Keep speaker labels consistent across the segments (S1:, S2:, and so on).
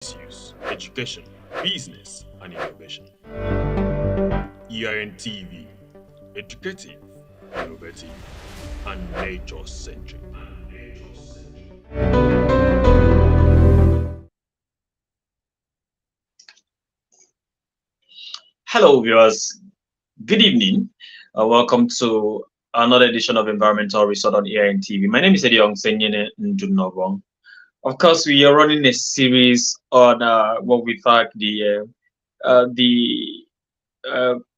S1: issues, education, business, and innovation. EIN TV, educative, innovative, and nature-centric.
S2: Hello, viewers. Good evening. Welcome to another edition of Environmental Resort on EIN TV. My name is Ediong Senyene Ndunobong. Of course, we are running a series on what we thought the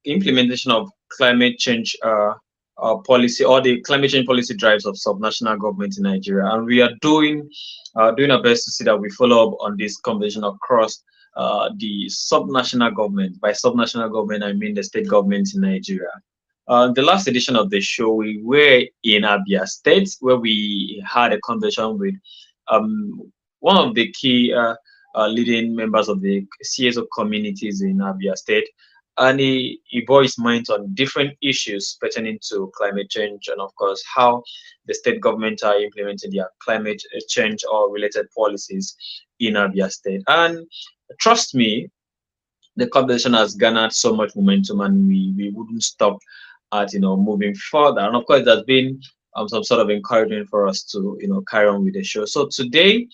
S2: implementation of climate change policy, or the climate change policy drives of subnational government in Nigeria, and we are doing our best to see that we follow up on this conversation across the subnational government. By subnational government, I mean the state governments in Nigeria. The last edition of the show, we were in Abia State, where we had a conversation with one of the key leading members of the CSO communities in Abia State, and he voiced minds on different issues pertaining to climate change, and of course how the state government are implementing their climate change or related policies in Abia State. And trust me, the conversation has garnered so much momentum, and we wouldn't stop at moving further. And of course, there's been some sort of encouragement for us to carry on with the show. So today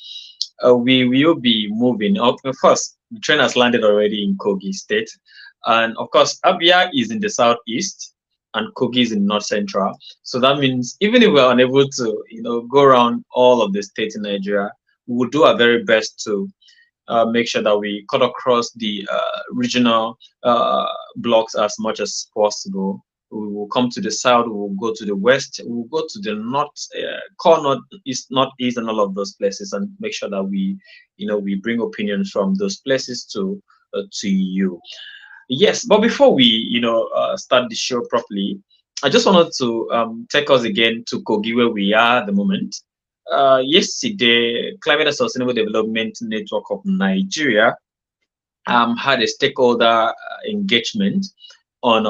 S2: we will be moving up. First, the train has landed already in Kogi State, and of course, Abia is in the southeast and Kogi is in north central. So that means even if we're unable to go around all of the states in Nigeria, we will do our very best to make sure that we cut across the regional blocks as much as possible. We will come to the south, we will go to the west, we will go to the north, core north, east, northeast, and all of those places, and make sure that we bring opinions from those places to you. Yes, but before we start the show properly, I just wanted to take us again to Kogi, where we are at the moment. Yesterday, Climate and Sustainable Development Network of Nigeria had a stakeholder engagement on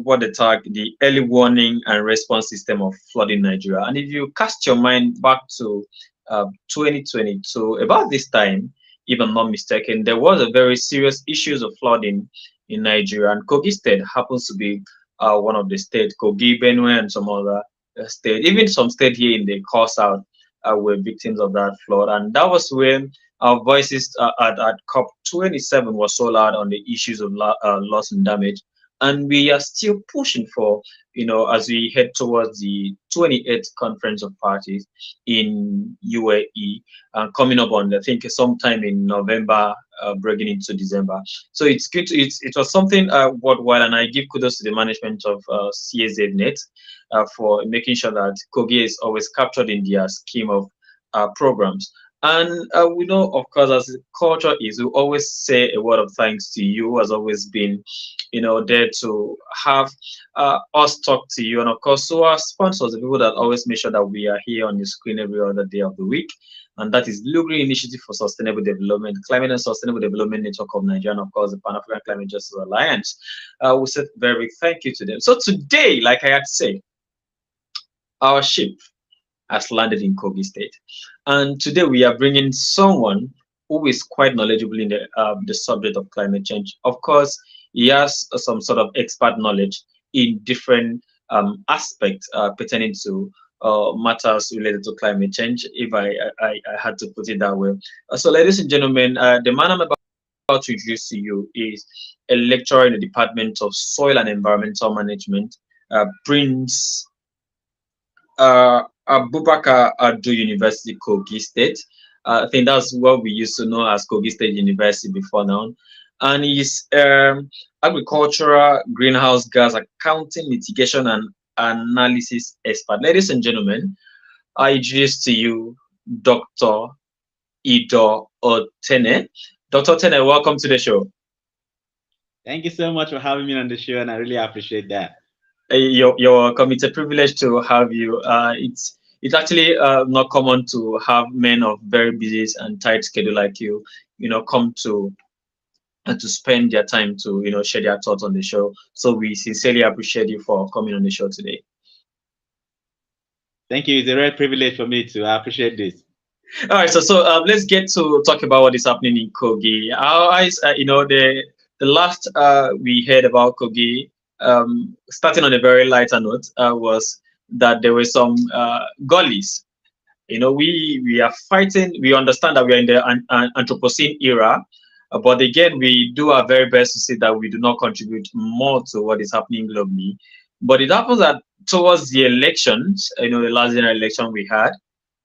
S2: what they tag the early warning and response system of flooding in Nigeria. And if you cast your mind back to 2022, about this time, if I'm not mistaken, there was a very serious issues of flooding in Nigeria, and Kogi State happens to be one of the states. Kogi, Benue, and some other state, even some state here in the core south, were victims of that flood. And that was when our voices at COP27 was so loud on the issues of loss and damage. And we are still pushing for, as we head towards the 28th Conference of Parties in UAE, coming up on, I think, sometime in November, breaking into December. So it's good. It was something worthwhile, and I give kudos to the management of CSZNet for making sure that Kogi is always captured in their scheme of programs. And we know, of course, as culture is, we always say a word of thanks to you, who has always been, there to have us talk to you. And of course, so our sponsors, the people that always make sure that we are here on the screen every other day of the week. And that is Lugri Initiative for Sustainable Development, Climate and Sustainable Development Network of Nigeria, and of course, the Pan-African Climate Justice Alliance. We said very big thank you to them. So today, like I had said, our ship has landed in Kogi State. And today we are bringing someone who is quite knowledgeable in the subject of climate change. Of course, he has some sort of expert knowledge in different aspects pertaining to matters related to climate change, if I had to put it that way. So ladies and gentlemen, the man I'm about to introduce to you is a lecturer in the Department of Soil and Environmental Management, Prince Abubakar Audu University, Kogi State. I think that's what we used to know as Kogi State University before now. And he's agricultural greenhouse gas accounting, mitigation, and analysis expert. Ladies and gentlemen, I introduce to you Dr. Otene. Dr. Otene, welcome to the show.
S3: Thank you so much for having me on the show, and I really appreciate that.
S2: You're welcome. It's a privilege to have you. It's actually not common to have men of very busy and tight schedule like you, come to spend their time to share their thoughts on the show. So we sincerely appreciate you for coming on the show today.
S3: Thank you. It's a real privilege for me to appreciate this.
S2: All right, let's get to talk about what is happening in Kogi. The last we heard about Kogi, starting on a very lighter note, was that there were some gullies. We are fighting. We understand that we are in the Anthropocene era, but again, we do our very best to see that we do not contribute more to what is happening globally. But it happens that towards the elections, the last general election we had,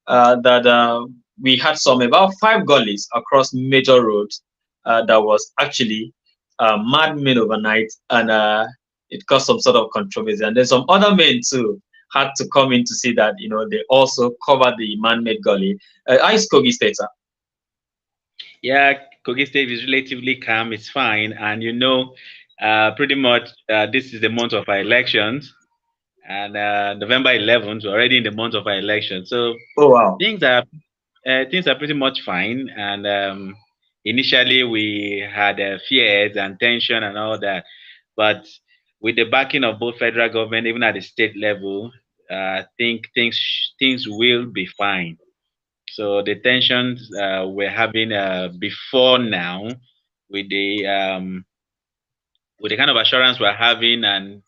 S2: that we had some about 5 gullies across major roads that was actually man-made overnight, and it caused some sort of controversy. And then some other men too had to come in to see that they also covered the man-made gully. Ice Kogi State, sir.
S3: Yeah, Kogi State is relatively calm. It's fine, and pretty much this is the month of our elections, and November 11th, we're already in the month of our elections. So
S2: Oh wow.
S3: things are pretty much fine. And initially, we had fears and tension and all that, but with the backing of both federal government, even at the state level, I think things will be fine. So the tensions we're having before now, with the kind of assurance we're having, and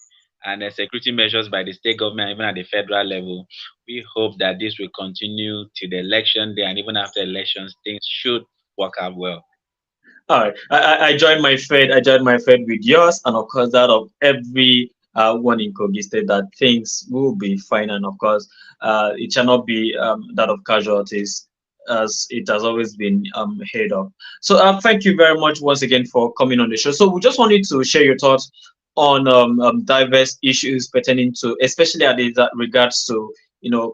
S3: the security measures by the state government, even at the federal level, we hope that this will continue to the election day, and even after elections, things should work out well.
S2: All right. I joined my faith. I joined my faith with yours, and of course that of every one in Kogi State, that things will be fine, and of course it shall not be that of casualties, as it has always been heard of. So thank you very much once again for coming on the show. So we just wanted to share your thoughts on diverse issues pertaining to, especially as it regards to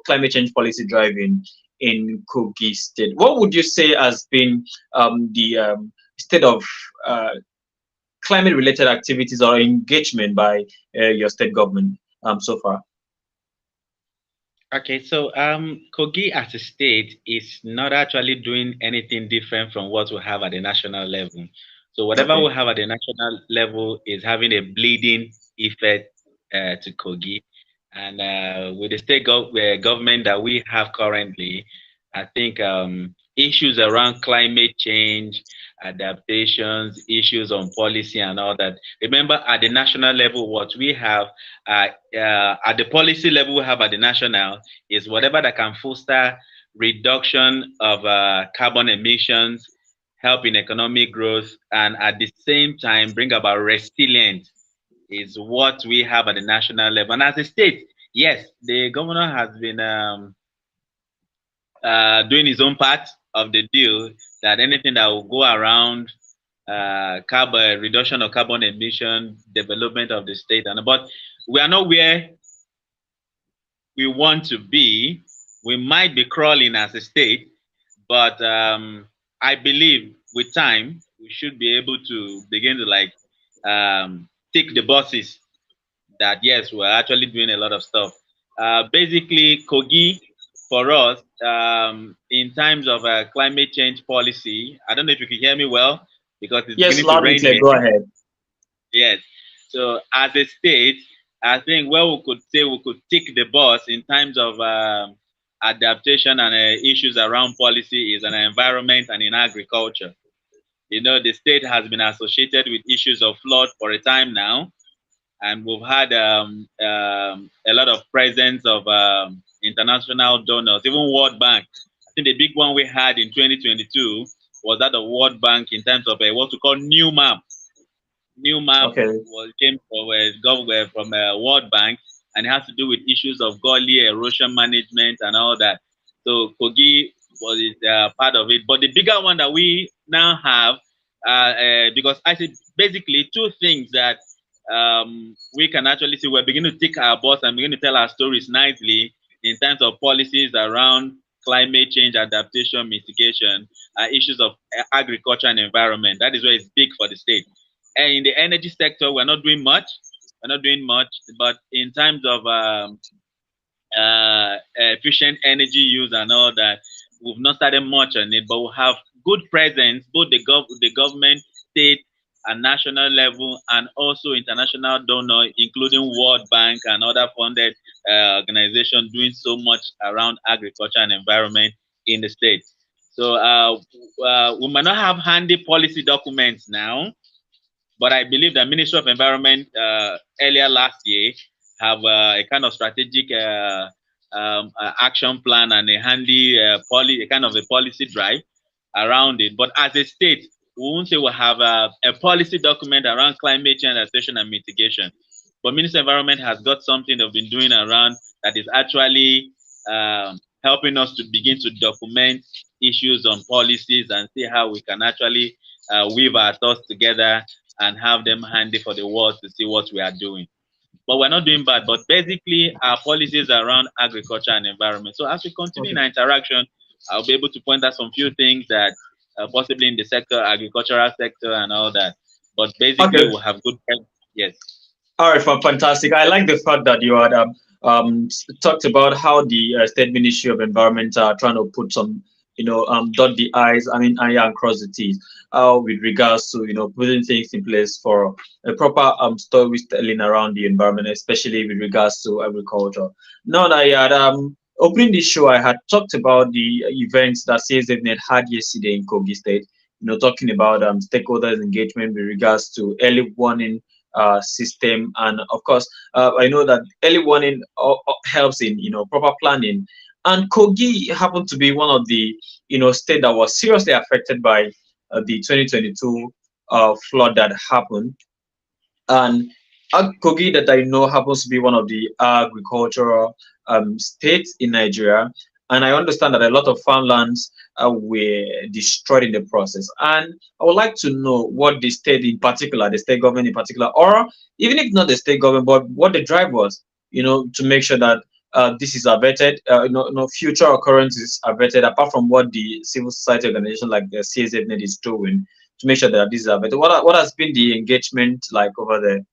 S2: climate change policy driving in Kogi State. What would you say has been the state of climate related activities or engagement by your state government so far?
S3: Okay, so Kogi as a state is not actually doing anything different from what we have at the national level. So whatever
S2: Okay.
S3: we have at the national level is having a bleeding effect to Kogi. And with the government that we have currently, I think issues around climate change, adaptations, issues on policy and all that. Remember, at the national level, what we have at the policy level we have at the national is whatever that can foster reduction of carbon emissions, help in economic growth, and at the same time bring about resilience is what we have at the national level. And as a state, yes, the governor has been doing his own part of the deal, that anything that will go around carbon reduction of carbon emission, development of the state, but we are not where we want to be. We might be crawling as a state, but I believe with time we should be able to begin to tick the boxes that yes, we're actually doing a lot of stuff. Basically, Kogi for us in terms of climate change policy. I don't know if you can hear me well because it's
S2: Yes,
S3: beginning to
S2: loud and
S3: rain
S2: clear.
S3: here.
S2: Go ahead.
S3: Yes. So as a state, I think where we could say we could tick the box in terms of adaptation and issues around policy is an environment and in agriculture. The state has been associated with issues of flood for a time now, and we've had a lot of presence of international donors, even World Bank. I think the big one we had in 2022 was that of World Bank in terms of what we call new map. New map
S2: Okay.
S3: came from World Bank, and it has to do with issues of gully erosion management and all that. So Kogi was part of it. But the bigger one that we now have, because I see basically two things that we can actually see. We're beginning to tick our box and begin to tell our stories nicely in terms of policies around climate change, adaptation, mitigation, issues of agriculture and environment. That is where it's big for the state. And in the energy sector, we're not doing much. We're not doing much, but in terms of efficient energy use and all that, we've not started much on it, but we have good presence, both the government, state, and national level, and also international donor, including World Bank and other funded organizations doing so much around agriculture and environment in the state. So we might not have handy policy documents now, but I believe the Ministry of Environment earlier last year have a kind of strategic action plan and a handy a kind of a policy drive around it. But as a state, we won't say we have a policy document around climate change adaptation and mitigation. But Ministry of Environment has got something they've been doing around that is actually helping us to begin to document issues on policies and see how we can actually weave our thoughts together and have them handy for the world to see what we are doing. But we're not doing bad. But basically, our policies around agriculture and environment. So as we continue in our interaction, I'll be able to point out some few things that possibly in the sector, agricultural sector and all that. But basically, we'll have good. Yes.
S2: All right, fantastic. I like the fact that you had talked about how the State Ministry of Environment are trying to put some, dot the I's, and cross the T's, with regards to, putting things in place for a proper storytelling around the environment, especially with regards to agriculture. Now that I had opening this show, I had talked about the events that CSFNet had yesterday in Kogi State, talking about stakeholders engagement with regards to early warning system, and of course I know that early warning helps in proper planning, and Kogi happened to be one of the state that was seriously affected by the 2022 flood that happened. And Kogi, that I know, happens to be one of the agricultural states in Nigeria, and I understand that a lot of farmlands were destroyed in the process. And I would like to know what the state in particular, the state government in particular, or even if not the state government, but what the drive was, to make sure that this is averted, future occurrences averted, apart from what the civil society organization like the CSFNet is doing to make sure that this is averted. What has been the engagement like over there?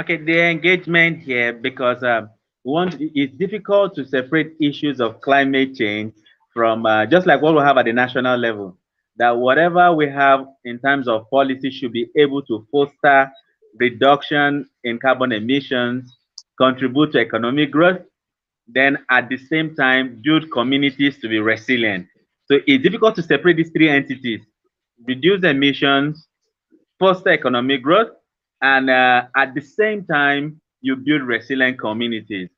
S3: Okay, the engagement here, because it's difficult to separate issues of climate change from just like what we have at the national level, that whatever we have in terms of policy should be able to foster reduction in carbon emissions, contribute to economic growth, then at the same time build communities to be resilient. So it's difficult to separate these three entities: reduce emissions, foster economic growth, and at the same time you build resilient communities.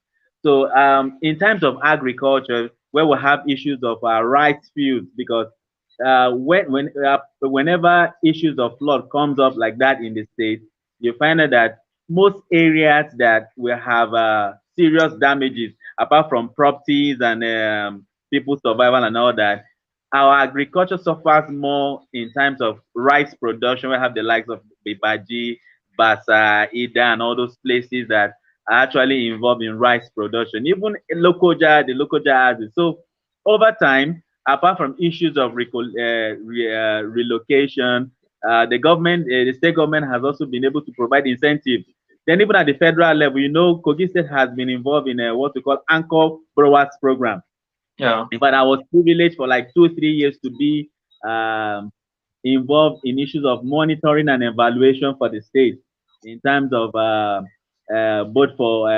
S3: So in terms of agriculture, where we have issues of rice fields, because whenever issues of flood comes up like that in the state, you find out that most areas that will have serious damages, apart from properties and people's survival and all that, our agriculture suffers more in terms of rice production. We have the likes of Bibaji, Basa, Ida, and all those places that are actually involved in rice production. Even Lokoja, the Lokoja has it. So over time, apart from issues of relocation, the government, the state government has also been able to provide incentives. Then even at the federal level, Kogi State has been involved in what we call Anchor Brewers Program.
S2: Yeah.
S3: In fact, I was privileged for like 2 or 3 years to be involved in issues of monitoring and evaluation for the state in terms of both for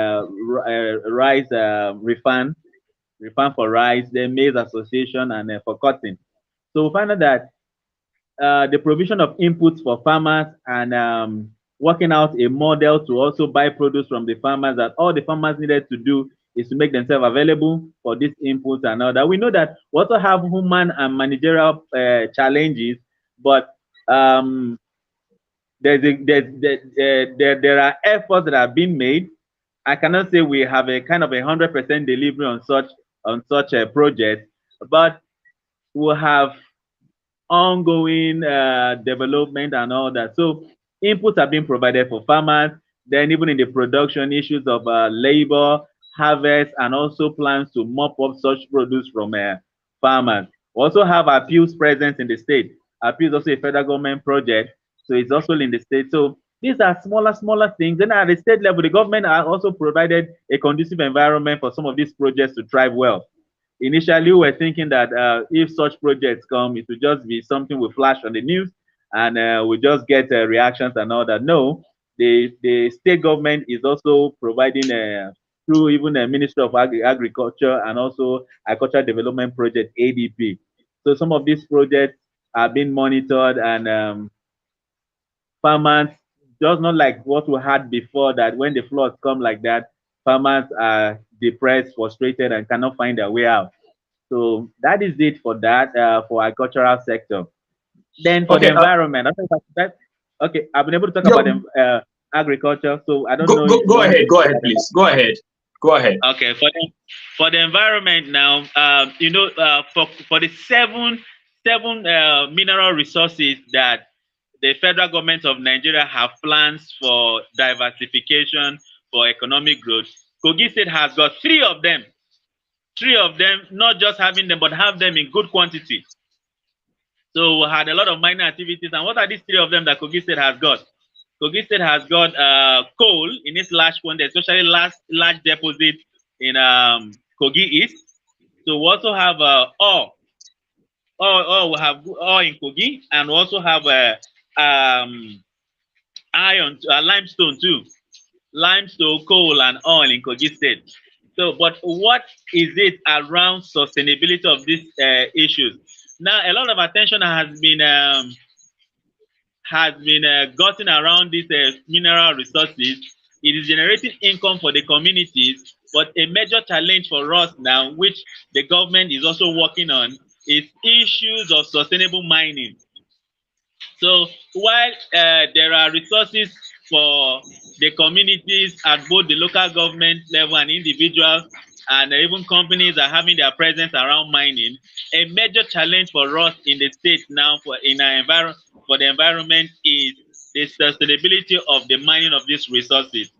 S3: rice refund for rice, the maize association, and for cotton. So we find out that the provision of inputs for farmers and working out a model to also buy produce from the farmers, that all the farmers needed to do is to make themselves available for these inputs and all that. We know that we also have human and managerial challenges, but there are efforts that have been made. I cannot say we have a kind of 100% delivery on such a project, but we'll have ongoing development and all that. So inputs have been provided for farmers. Then even in the production, issues of labor, harvest, and also plans to mop up such produce from farmers. We also have appeals present in the state. Appeals also a federal government project, so it's also in the state. So these are smaller things. Then at the state level, the government has also provided a conducive environment for some of these projects to thrive well. Initially, we were thinking that if such projects come, it will just be something we flash on the news and we just get reactions and all that. No, the state government is also providing
S4: through even the Ministry of Agriculture and also Agricultural Development Project, ADP. So some of these projects are being monitored, and farmers, just not like what we had before, that when the floods come like that, farmers are depressed, frustrated, and cannot find their way out. So that is it for that, for agricultural sector. Then for the
S2: Okay.
S4: environment, okay, I've been able to talk
S2: Yeah,
S4: about agriculture, so I don't know if you
S2: go
S4: want me
S2: ahead.
S4: to
S2: Go
S4: talk
S2: ahead,
S4: about
S2: please. Go ahead. Go ahead.
S3: Okay, for the environment now, for the seven mineral resources that the federal government of Nigeria have plans for diversification for economic growth, Kogi State has got three of them. Three of them, not just having them, but have them in good quantity. So we had a lot of mining activities. And what are these three of them that Kogi State has got? Kogi State has got coal in its large quantity, especially large deposit in Kogi East. So we also have ore. We have ore in Kogi, and we also have iron, limestone too. Limestone, coal, and oil in Kogi State. So, but what is it around sustainability of these issues? Now, a lot of attention has been gotten around these mineral resources. It is generating income for the communities, but a major challenge for us now, which the government is also working on, is issues of sustainable mining. So while there are resources for the communities at both the local government level and individuals, and even companies are having their presence around mining, a major challenge for us in the state now for the environment is the sustainability of the mining of these resources.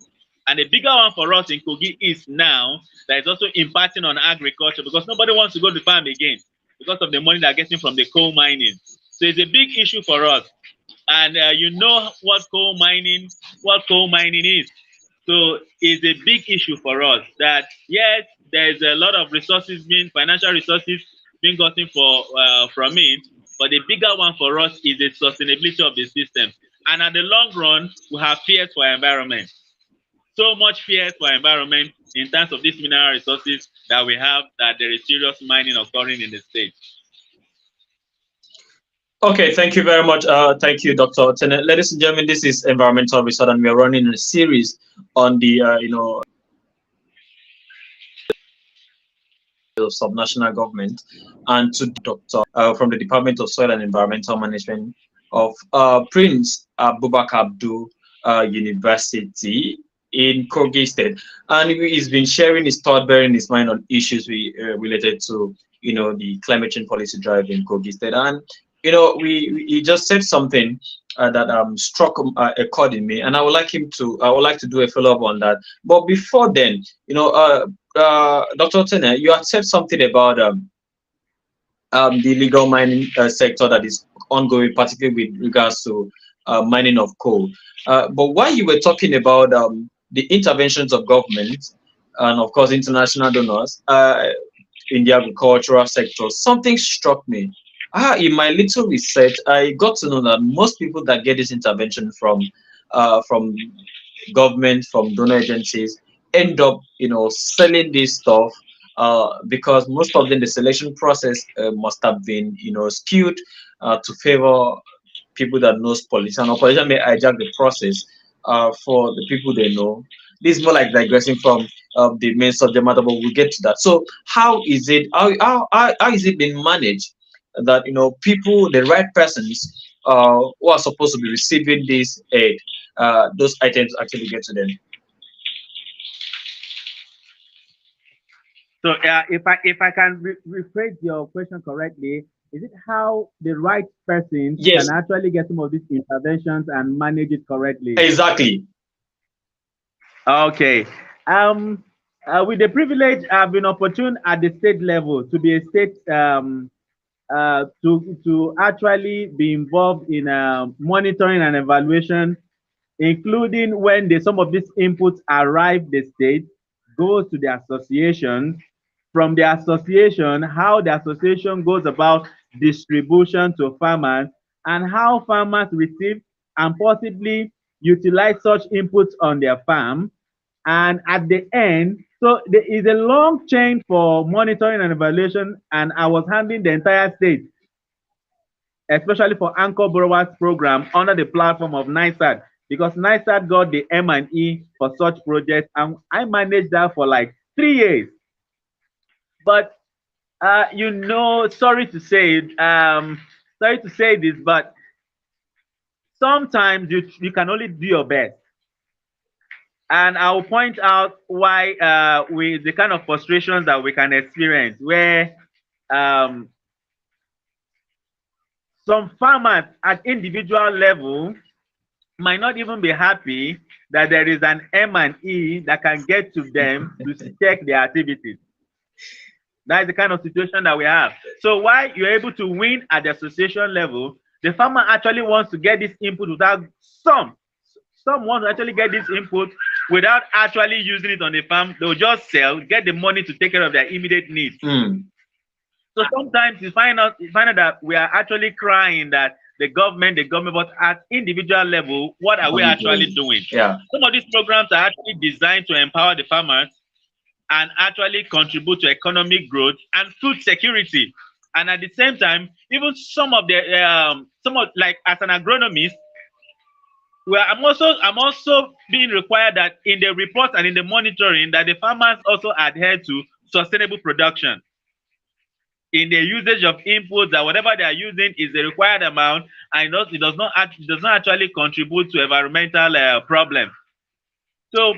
S3: And the bigger one for us in Kogi is now that is also impacting on agriculture, because nobody wants to go to the farm again because of the money they're getting from the coal mining. So it's a big issue for us. And you know what coal mining is. So it's a big issue for us that, yes, there's a lot of financial resources being gotten from it, but the bigger one for us is the sustainability of the system. And at the long run, we have fears for environment. So much fears for environment in terms of these mineral resources that we have, that there is serious mining occurring in the state.
S2: Okay, thank you very much. Thank you, Dr. Otene. Ladies and gentlemen, this is Environmental Resort, and we are running a series on the of subnational government, and to Dr. From the Department of Soil and Environmental Management of Prince Abubakar Audu University in Kogi State, and he's been sharing his thought, bearing his mind on issues related to the climate change policy drive in Kogi State. And he just said something that struck a chord in me, and I would like to do a follow-up on that. But before then, Dr. Otene, you had said something about the illegal mining sector that is ongoing, particularly with regards to mining of coal. But while you were talking about the interventions of government and, of course, international donors in the agricultural sector, something struck me. In my little research, I got to know that most people that get this intervention from government, from donor agencies, end up, selling this stuff because most of them, the selection process must have been, skewed to favor people that knows politicians, or politicians may hijack the process for the people they know. This is more like digressing from the main subject matter, but we'll get to that. So how is it being managed that people, the right persons who are supposed to be receiving this aid, those items actually get to them?
S4: So if I can rephrase your question correctly, is it how the right person
S2: Yes,
S4: can actually get some of these interventions and manage it correctly?
S2: exactly.
S4: Okay. With the privilege, I've been opportune at the state level to be a state to actually be involved in monitoring and evaluation, including when some of these inputs arrive the state, goes to the association. From the association, how the association goes about distribution to farmers, and how farmers receive and possibly utilize such inputs on their farm. And at the end, So there is a long chain for monitoring and evaluation, and I was handling the entire state, especially for Anchor Borrowers Program under the platform of NISAD, because NISAD got the M&E for such projects, and I managed that for like 3 years. But you know, sorry to say this, but sometimes you can only do your best. And I'll point out why with the kind of frustrations that we can experience, where some farmers at individual level might not even be happy that there is an M&E that can get to them to check their activities. That is the kind of situation that we have. So while you're able to win at the association level, the farmer actually wants to get this input without some want to actually get this input without actually using it on the farm. They'll just sell, get the money to take care of their immediate needs. So sometimes you find out that we are actually crying that the government, but at individual level, what are we actually doing?
S2: Yeah.
S4: Some of these programs are actually designed to empower the farmers and actually contribute to economic growth and food security. And at the same time, even some of like as an agronomist, I'm also being required that in the reports and in the monitoring that the farmers also adhere to sustainable production. In the usage of inputs, that whatever they are using is the required amount, and it does not actually contribute to environmental problems. So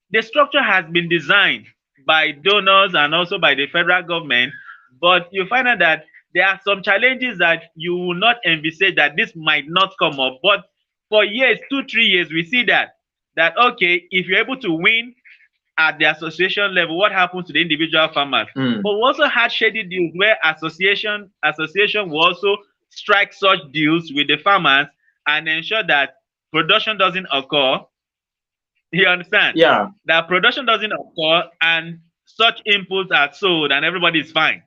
S4: the structure has been designed by donors and also by the federal government, but you find out that there are some challenges that you will not envisage that this might not come up. But for years, 2-3 years, we see that okay, if you're able to win at the association level, what happens to the individual farmers? But we also had shady deals where association will also strike such deals with the farmers and ensure that production doesn't occur. You understand?
S2: Yeah.
S4: That production doesn't occur and such inputs are sold and everybody is fine.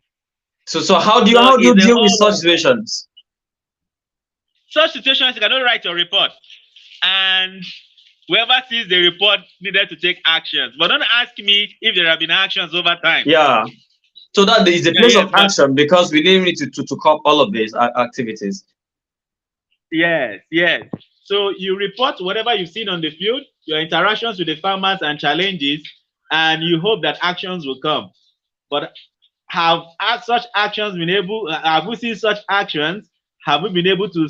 S2: So how do you deal with such situations?
S4: Such situations, you cannot write your report, and whoever sees the report needed to take actions. But don't ask me if there have been actions over time.
S2: Yeah. So that is the place of action, because we really need to cover all of these activities.
S4: Yes. So you report whatever you've seen on the field, your interactions with the farmers and challenges, and you hope that actions will come. But have such actions been able? Have we seen such actions? Have we been able to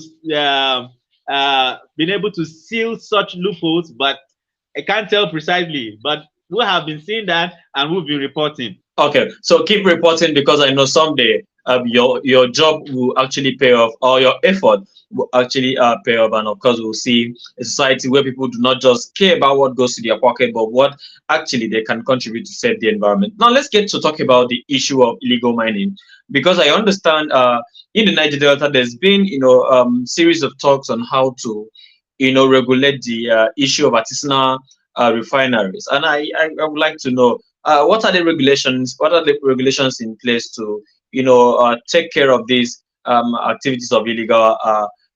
S4: seal such loopholes? But I can't tell precisely. But we have been seeing that, and we'll be reporting.
S2: Okay, so keep reporting, because I know someday your job will actually pay off, or your effort will actually pay off, and of course we'll see a society where people do not just care about what goes to their pocket, but what actually they can contribute to save the environment. Now let's get to talk about the issue of illegal mining, because I understand in the Niger Delta there's been series of talks on how to regulate the issue of artisanal refineries, and I would like to know what are the regulations? What are the regulations in place to take care of these activities of illegal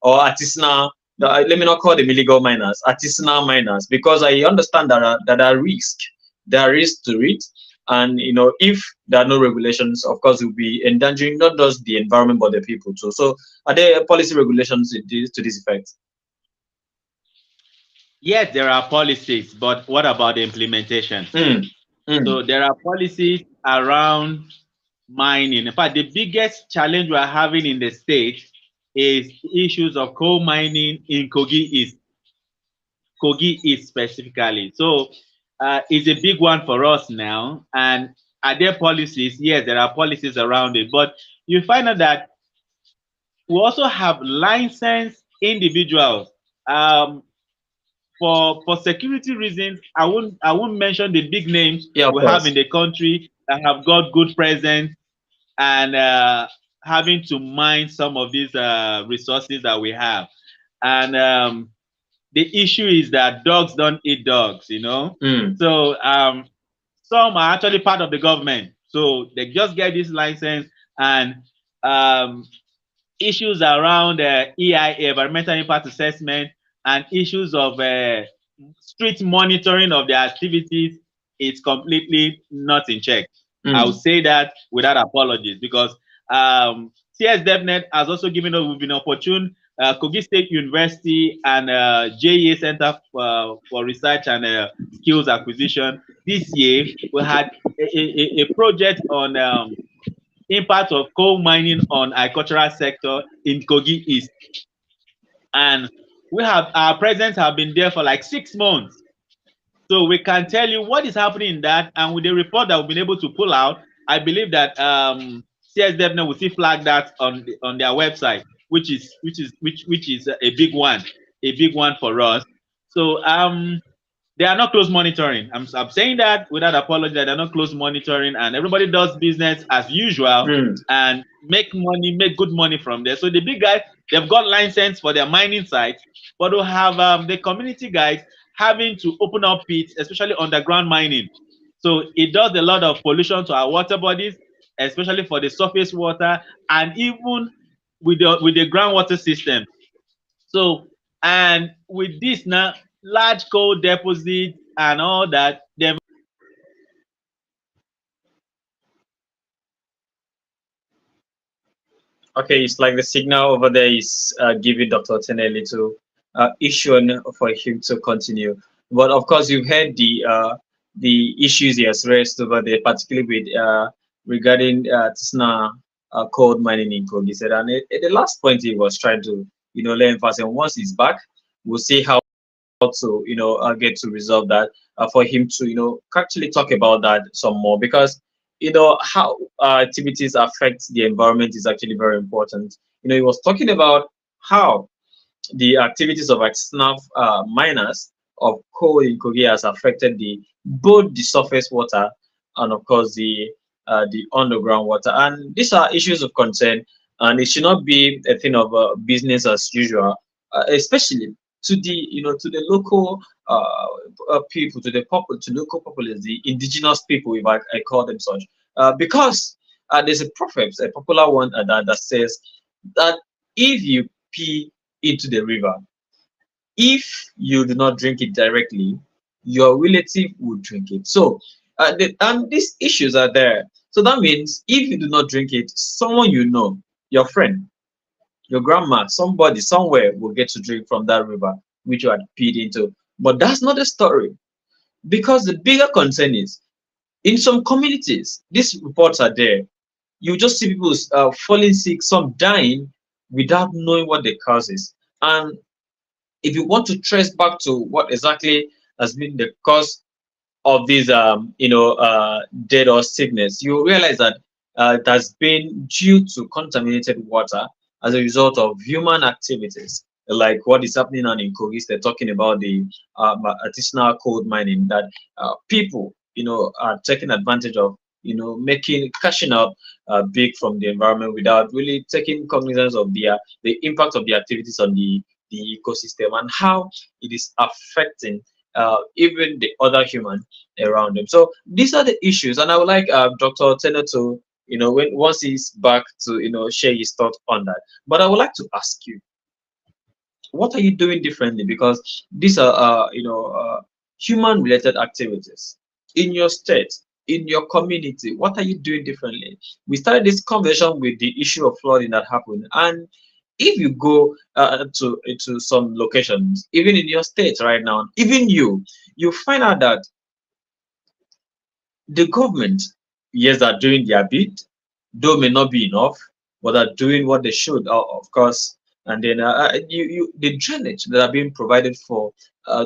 S2: or artisanal? Let me not call them illegal miners, artisanal miners, because I understand that there are risks. There are risks to it, and if there are no regulations, of course, we'll be endangering not just the environment but the people too. So, are there policy regulations to this effect?
S4: Yes, there are policies, but what about the implementation? So there are policies around mining. In fact, the biggest challenge we are having in the state is issues of coal mining in Kogi East specifically. So it's a big one for us now. And are there policies? Yes, there are policies around it. But you find out that we also have licensed individuals. For security reasons, I won't mention the big names we have in the country that have got good presence and having to mine some of these resources that we have. And the issue is that dogs don't eat dogs, So some are actually part of the government, so they just get this license, and issues around EIA, environmental impact assessment, and issues of strict monitoring of their activities it's completely not in check. I'll say that without apologies, because CS DevNet has also given us, we've been opportune, Kogi State University and JEA Center for Research and Skills Acquisition. This year, we had a project on impact of coal mining on agricultural sector in Kogi East. And we have, our presence have been there for like 6 months. So we can tell you what is happening in that, and with the report that we've been able to pull out, I believe that CS DevNet will see flag that on their website, which is a big one for us. So they are not close monitoring. I'm saying that without apology, that they're not close monitoring, and everybody does business as usual and make money, make good money from there. So the big guys, they've got license for their mining sites, but they'll have the community guys having to open up pits, especially underground mining. So it does a lot of pollution to our water bodies, especially for the surface water, and even with the groundwater system. So, and with this now, large coal deposit and all that, they've
S2: Okay, it's like the signal over there is giving Dr. Otene a little issue for him to continue. But of course, you've heard the issues he has raised over there, particularly with regarding Tsna coal mining in Kogi State. And the last point he was trying to, lay emphasis on, once he's back, we'll see how to, get to resolve that for him to, actually talk about that some more, because how activities affect the environment is actually very important. He was talking about how the activities of external miners of coal in Kogi has affected both the surface water and of course the underground water, and these are issues of concern, and it should not be a thing of business as usual, especially to the local people, to the local populace, the indigenous people, if I call them such, because there's a proverb, a popular one that says that if you pee into the river, if you do not drink it directly, your relative will drink it. So and these issues are there. So that means if you do not drink it, someone your friend, your grandma, somebody somewhere will get to drink from that river which you had peed into. But that's not the story, because the bigger concern is, in some communities, these reports are there. You just see people falling sick, some dying without knowing what the cause is. And if you want to trace back to what exactly has been the cause of this, death or sickness, you realize that it has been due to contaminated water as a result of human activities, like what is happening on in Kogi. They're talking about the artisanal coal mining that people, are taking advantage of, cashing up big from the environment without really taking cognizance of the impact of the activities on the ecosystem and how it is affecting even the other human around them. So these are the issues, and I would like Dr. Otene to, once he's back, to share his thoughts on that. But I would like to ask you, what are you doing differently? Because these are human related activities in your state, in your community. What are you doing differently? We started this conversation with the issue of flooding that happened, and if you go to some locations, even in your state right now, even you find out that the government, yes, are doing their bit, though may not be enough, but are doing what they should, of course. And then the drainage that are being provided for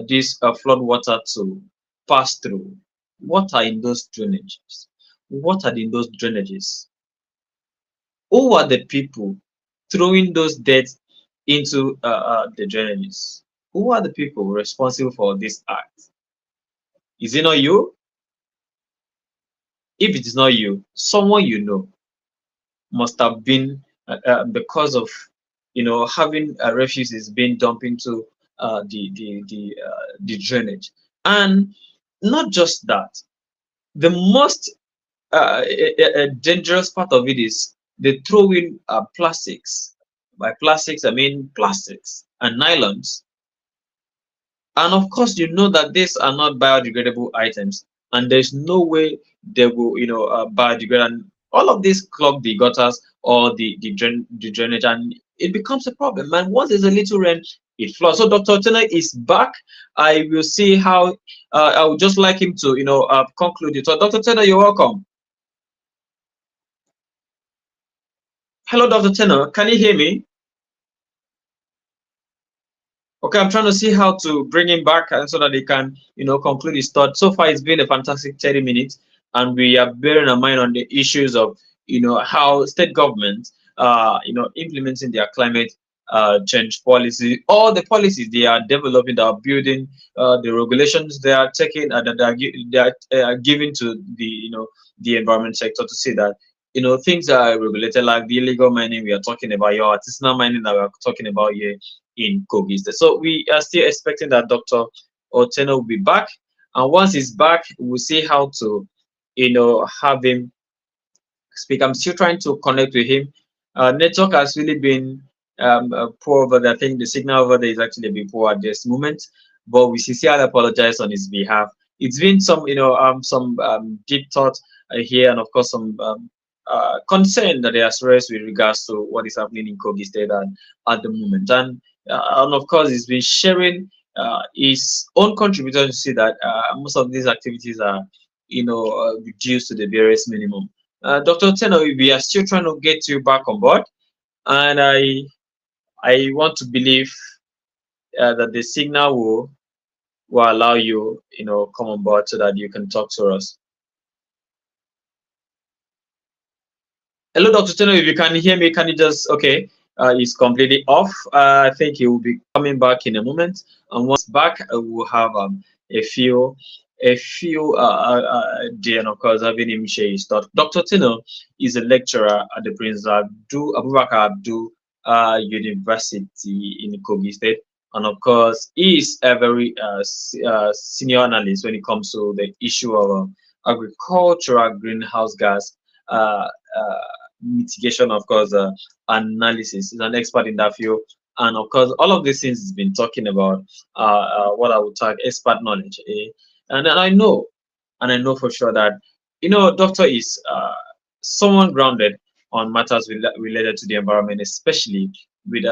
S2: this flood water to pass through, what are in those drainages? What are in those drainages? Who are the people throwing those dirt into the drainages? Who are the people responsible for this act? Is it not you? If it is not you, someone must have been because of having refugees being dumped into the drainage. And not just that, the most dangerous part of it is they throw in plastics. By plastics, I mean plastics and nylons. And of course, that these are not biodegradable items. and there's no way they will, biodegrade, and all of this clog the gutters or the drainage, and it becomes a problem. And once there's a little rain, it floods. So Dr. Otene is back. I will see how. I would just like him to, conclude it. So Dr. Otene, you're welcome. Hello, Dr. Otene. Can you hear me? Okay, I'm trying to see how to bring him back so that he can, conclude his thought. So far, it's been a fantastic 30 minutes, and we are bearing in mind on the issues of, how state governments, implementing their climate change policy, all the policies they are developing, that are building, the regulations they are taking, that they are giving to the, the environment sector, to see that, things are regulated, like the illegal mining we are talking about, your artisanal mining that we are talking about here in Kogi State. So we are still expecting that Dr. Otene will be back, and once he's back, we'll see how to, have him speak. I'm still trying to connect with him. Network has really been poor over there. I think the signal over there is actually a bit poor at this moment, but we sincerely apologize on his behalf. It's been some, some deep thought here, and of course some concern that they are raised with regards to what is happening in Kogi State at the moment. And of course, he's been sharing his own contribution to see that most of these activities are, reduced to the various minimum. Dr. Otene, we are still trying to get you back on board, and I want to believe that the signal will allow you, come on board so that you can talk to us. Hello, Dr. Otene, if you can hear me, can you just, okay, he's completely off. I think he will be coming back in a moment, and once back, we'll have a few day, and of course having him share his thought. Dr. Otene is a lecturer at the Prince Abubakar Audu University in Kogi State, and of course he is a very senior analyst when it comes to the issue of agricultural greenhouse gas mitigation, of course, analysis. He's an expert in that field, and of course all of these things he's been talking about what I would tag expert knowledge. And I know for sure that, doctor is someone grounded on matters related to the environment, especially with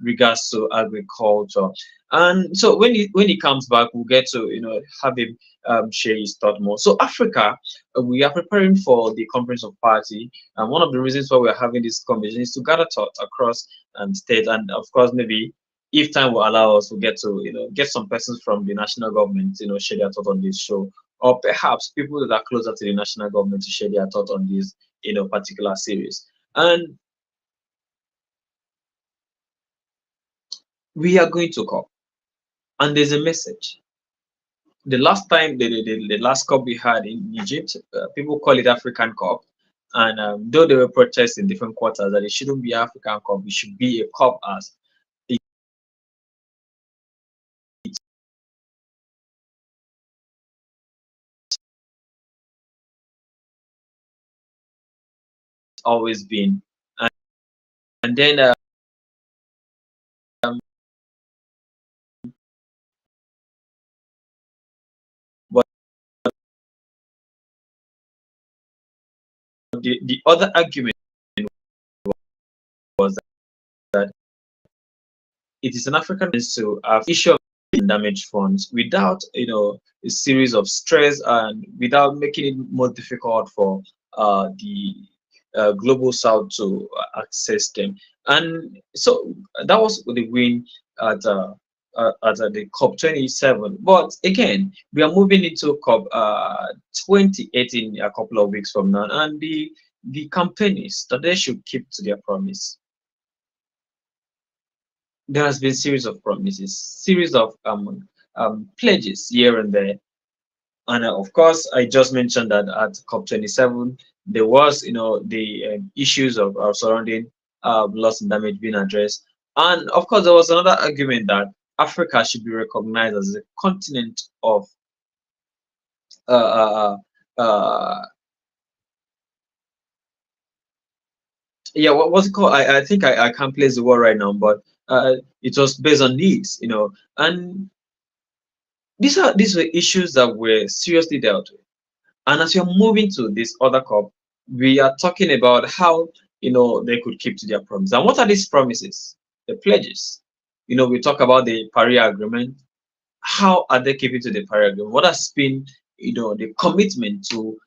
S2: regards to agriculture. And so when he comes back, we'll get to, have him share his thought more. So Africa, we are preparing for the conference of party, and one of the reasons why we are having this conversation is to gather thought across state, and of course maybe if time will allow us, we'll get to, get some persons from the national government, share their thought on this show, or perhaps people that are closer to the national government to share their thought on this, particular series. And we are going to COP, and there's a message. The last time, the last COP we had in Egypt, people call it African COP, and though there were protests in different quarters that it shouldn't be African COP, it should be a COP as always been. And then but the other argument was that it is an African to have issue of damage funds without, a series of stress, and without making it more difficult for the global south to access them. And so that was the win at the COP27. But again, we are moving into COP 2018 a couple of weeks from now, and the campaigns that they should keep to their promise. There has been series of promises, series of pledges here and there. And of course, I just mentioned that at COP27, there was, the issues of surrounding loss and damage being addressed. And of course, there was another argument that Africa should be recognized as a continent of yeah, what was it called? I think I can't place the word right now, but it was based on needs, and These were issues that were seriously dealt with. And as you're moving to this other COP, we are talking about how they could keep to their promise. And what are these promises? The pledges. We talk about the Paris Agreement. How are they keeping to the Paris Agreement? What has been the commitment to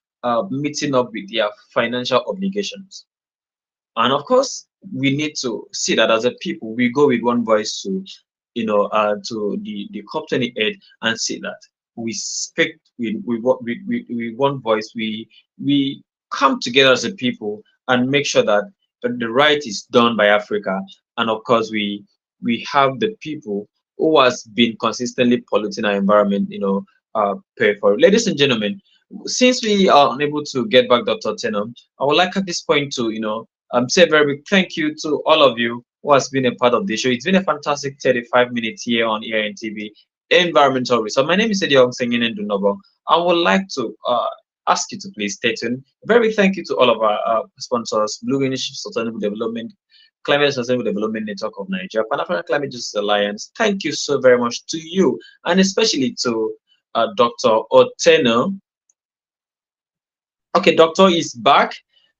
S2: meeting up with their financial obligations? And of course, we need to see that as a people, we go with one voice to the COP28 and see that we speak with one voice. We come together as a people and make sure that the right is done by Africa. And of course, we have the people who has been consistently polluting our environment, pay for it. Ladies and gentlemen, since we are unable to get back Dr. Otene, I would like at this point to say a very big thank you to all of you who has been a part of this show. It's been a fantastic 35 minutes here on EIN TV, Environmental Research. My name is Ediong Singing and Dunobo. I would like to ask you to please stay tuned. Very thank you to all of our sponsors, Blue Initiative Sustainable Development, Climate Sustainable Development Network of Nigeria, Pan African Climate Justice Alliance. Thank you so very much to you, and especially to Dr. Otene. Okay, doctor is back,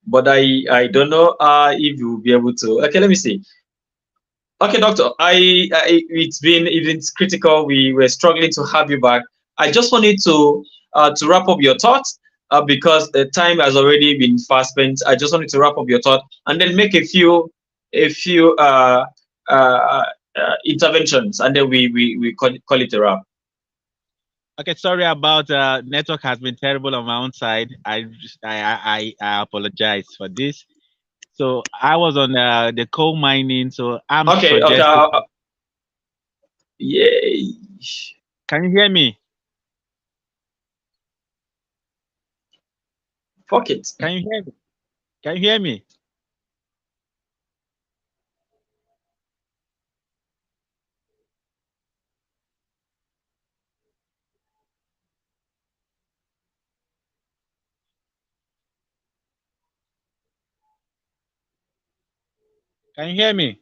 S2: but I don't know if you will be able to. Okay, let me see. Okay, doctor, it's critical. We were struggling to have you back. I just wanted to wrap up your thoughts because the time has already been fast spent. I just wanted to wrap up your thought and then make a few interventions, and then we call it a wrap.
S4: Okay, sorry about network has been terrible on my own side. I apologize for this. So I was on the coal mining, so I'm
S2: okay.
S4: suggesting.
S2: Yay!
S4: Can you hear me?
S2: Fuck it.
S4: Can you hear me? Can you hear me? Can you hear me?